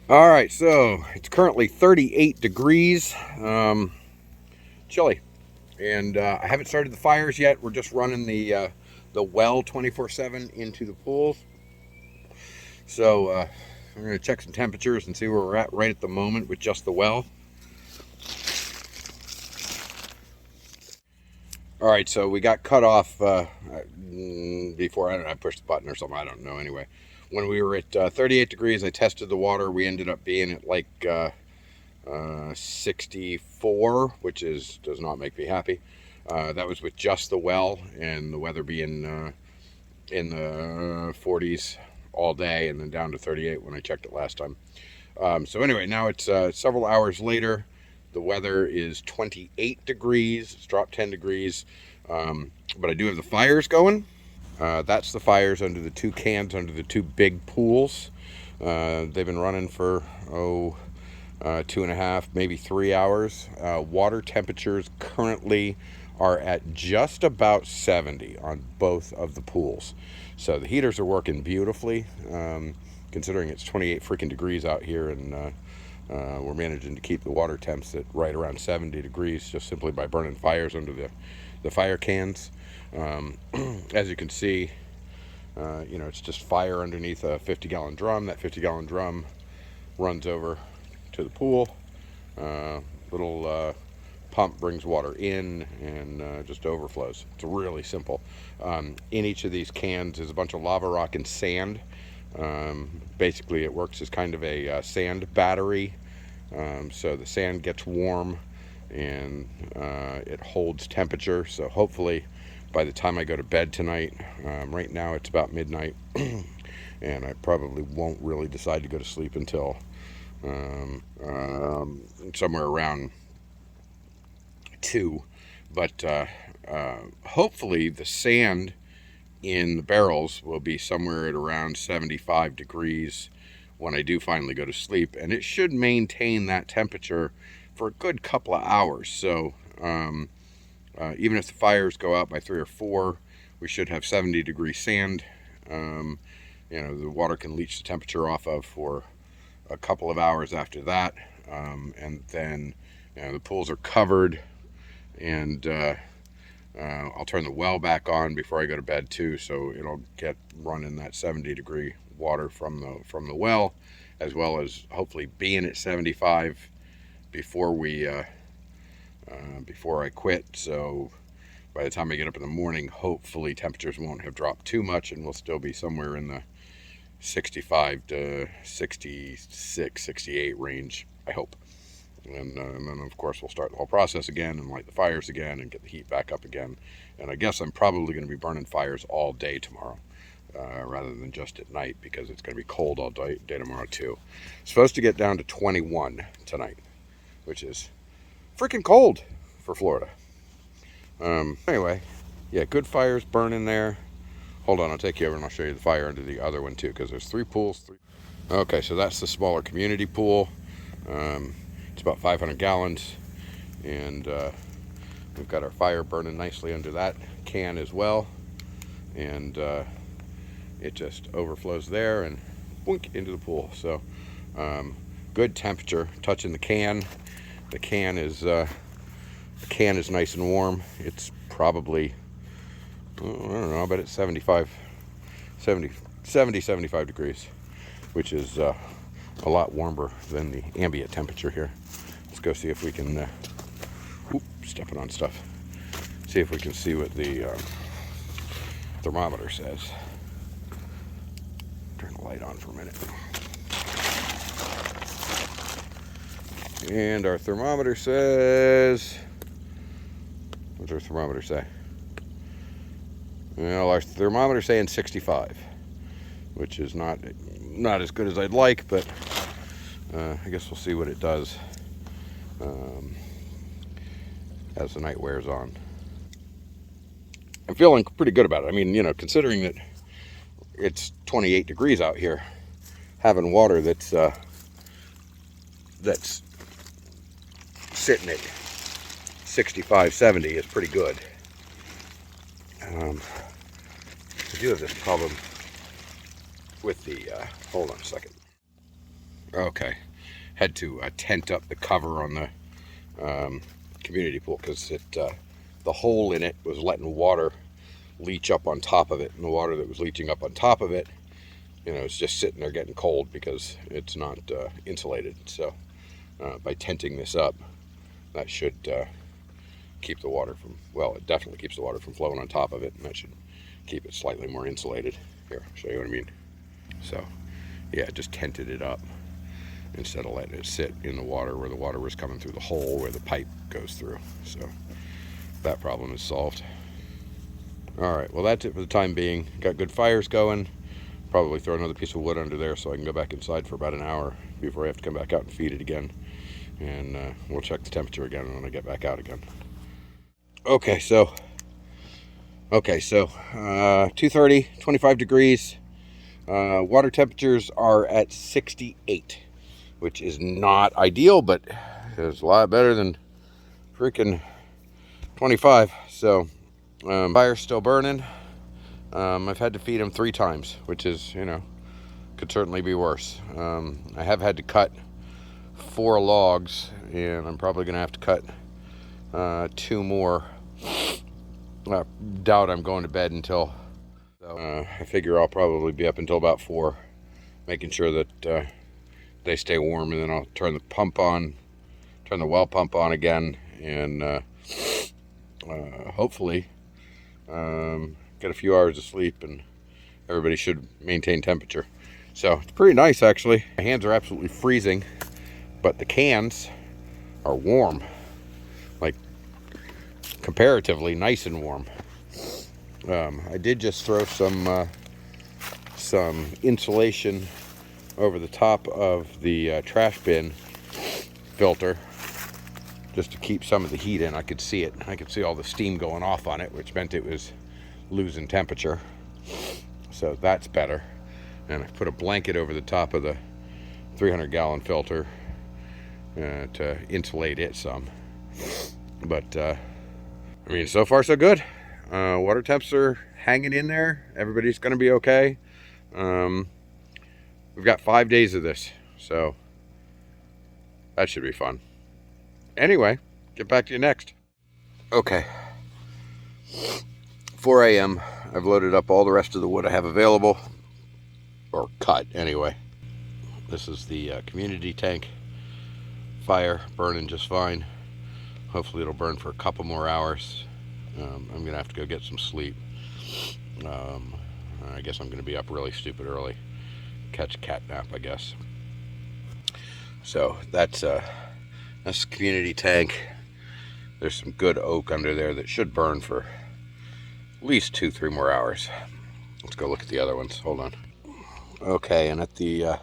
All right, so it's currently 38 degrees, chilly, and I haven't started the fires yet. We're just running the well 24/7 into the pools. So we're gonna check some temperatures and see where we're at right at the moment with just the well. All right, so we got cut off before I pushed the button or something. I don't know. Anyway, when we were at 38 degrees, I tested the water. We ended up being at like 64, which does not make me happy. That was with just the well and the weather being in the 40s all day, and then down to 38 when I checked it last time. So anyway, now it's several hours later. The weather is 28 degrees. It's dropped 10 degrees. But I do have the fires going. That's the fires under the two cans, under the two big pools. They've been running for, 2.5, maybe 3 hours. Water temperatures currently are at just about 70 on both of the pools. So the heaters are working beautifully, considering it's 28 freaking degrees out here, and we're managing to keep the water temps at right around 70 degrees just simply by burning fires under the fire cans. As you can see, it's just fire underneath a 50-gallon drum. That 50-gallon drum runs over to the pool. Little pump brings water in and just overflows. It's really simple. In each of these cans is a bunch of lava rock and sand. Basically, it works as kind of a sand battery. So the sand gets warm and it holds temperature. So hopefully, by the time I go to bed tonight, right now it's about midnight, and I probably won't really decide to go to sleep until somewhere around 2. But hopefully, the sand in the barrels will be somewhere at around 75 degrees when I do finally go to sleep, and it should maintain that temperature for a good couple of hours. So even if the fires go out by 3 or 4, we should have 70-degree sand. The water can leach the temperature off of for a couple of hours after that, and then the pools are covered, and I'll turn the well back on before I go to bed too, so it'll get running that 70-degree water from the well, as well as hopefully being at 75 before before I quit. So by the time I get up in the morning, hopefully temperatures won't have dropped too much, and we'll still be somewhere in the 65 to 66, 68 range, I hope. And then, of course, we'll start the whole process again and light the fires again and get the heat back up again. And I guess I'm probably going to be burning fires all day tomorrow, rather than just at night, because it's going to be cold all day tomorrow, too. It's supposed to get down to 21 tonight, which is freaking cold for Florida. Anyway, yeah, good fires burning there. Hold on, I'll take you over and I'll show you the fire under the other one, too, because there's 3 pools. Okay, so that's the smaller community pool. It's about 500 gallons, and we've got our fire burning nicely under that can as well, and it just overflows there and boink into the pool. So good temperature touching the can. The can is nice and warm. It's probably, I don't know, I bet it's 75 degrees, which is a lot warmer than the ambient temperature here. Let's go see if we can, stepping on stuff, see if we can see what the thermometer says. Turn the light on for a minute. And our thermometer says, what's our thermometer say? Well, our thermometer saying 65, which is not as good as I'd like, but I guess we'll see what it does as the night wears on. I'm feeling pretty good about it. I mean, considering that it's 28 degrees out here, having water that's sitting at 65, 70 is pretty good. I do have this problem with the, hold on a second. Okay, had to tent up the cover on the community pool because the hole in it was letting water leach up on top of it, and the water that was leaching up on top of it, it's just sitting there getting cold because it's not insulated. So by tenting this up, that should keep the water from, well, it definitely keeps the water from flowing on top of it, and that should keep it slightly more insulated. Here, I'll show you what I mean. So yeah, just tented it up instead of letting it sit in the water where the water was coming through the hole where the pipe goes through. So that problem is solved. All right, well, that's it for the time being. Got good fires going. Probably throw another piece of wood under there so I can go back inside for about an hour before I have to come back out and feed it again. And we'll check the temperature again when I get back out again. Okay, so 2:30, 25 degrees. Water temperatures are at 68, which is not ideal, but it's a lot better than freaking 25. So fire's still burning. I've had to feed him 3 times, which is, could certainly be worse. I have had to cut 4 logs, and I'm probably gonna have to cut 2 more. Doubt I'm going to bed until I figure I'll probably be up until about 4, making sure that they stay warm, and then I'll turn the well pump on again, and hopefully get a few hours of sleep, and everybody should maintain temperature. So it's pretty nice, actually. My hands are absolutely freezing, but the cans are warm, like comparatively nice and warm. I did just throw some insulation over the top of the trash bin filter just to keep some of the heat in. I could see it. I could see all the steam going off on it, which meant it was losing temperature. So that's better. And I put a blanket over the top of the 300-gallon filter to insulate it some. But I mean, so far so good. Water temps are hanging in there. Everybody's going to be okay. We've got 5 days of this, so that should be fun. Anyway, get back to you next. Okay, 4 a.m. I've loaded up all the rest of the wood I have available, or cut anyway. This is the community tank fire, burning just fine. Hopefully it'll burn for a couple more hours. I'm gonna have to go get some sleep. I guess I'm gonna be up really stupid early, catch a cat nap, I guess. So that's the community tank. There's some good oak under there that should burn for at least 2-3 more hours. Let's go look at the other ones. Hold on. Okay, and at the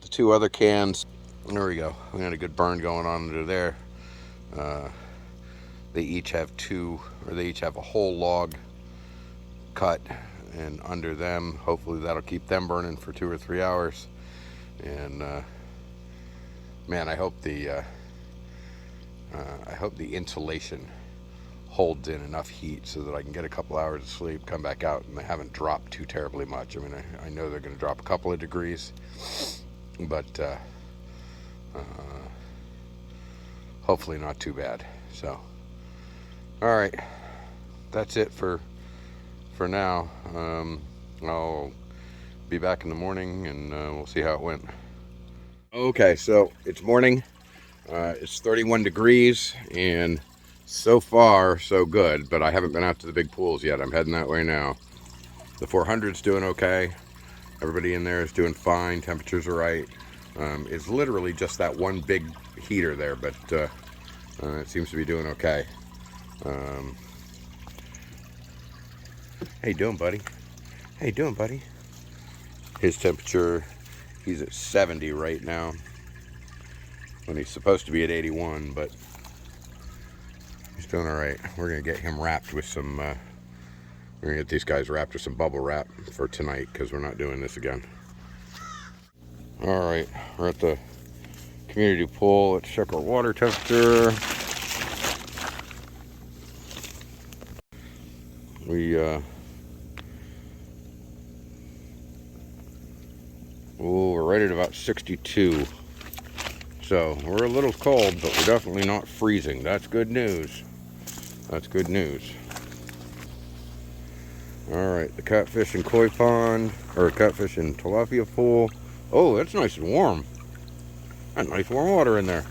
2 other cans, there we go. We had a good burn going on under there. They each have a whole log cut, and under them, hopefully that'll keep them burning for 2 or 3 hours. And man, I hope the insulation holds in enough heat so that I can get a couple hours of sleep, come back out, and they haven't dropped too terribly much. I mean, I know they're going to drop a couple of degrees, but hopefully not too bad. So, all right, that's it for now. I'll be back in the morning, and we'll see how it went. Okay, so it's morning. It's 31 degrees, and so far so good, but I haven't been out to the big pools yet. I'm heading that way now. The 400's doing okay. Everybody in there is doing fine. Temperatures are right. It's literally just that one big heater there, but it seems to be doing okay. How you doing, buddy? How you doing, buddy? His temperature, he's at 70 right now, when he's supposed to be at 81, but he's doing all right. We're gonna get him wrapped with some, we're gonna get these guys wrapped with some bubble wrap for tonight, because we're not doing this again. All right, we're at the community pool. Let's check our water temperature. Oh, we're right at about 62. So we're a little cold, but we're definitely not freezing. That's good news. That's good news. All right, the catfish and koi pond, or catfish and tilapia pool. Oh, that's nice and warm. Got nice warm water in there.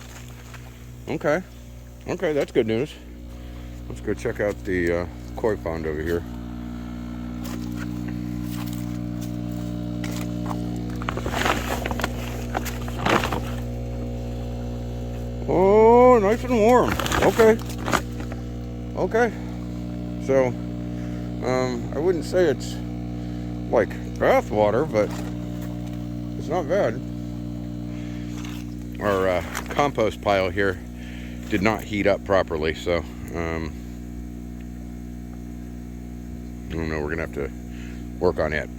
Okay, okay, that's good news. Let's go check out the koi pond over here. Oh, nice and warm. Okay. Okay. So, I wouldn't say it's like bath water, but it's not bad. Our compost pile here did not heat up properly, so I don't know, we're gonna have to work on it.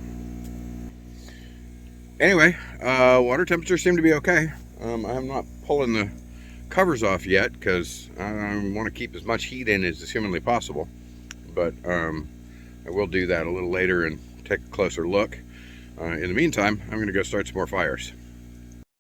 Anyway, water temperatures seem to be okay. I'm not pulling the covers off yet because I want to keep as much heat in as is humanly possible, but I will do that a little later and take a closer look. In the meantime, I'm going to go start some more fires.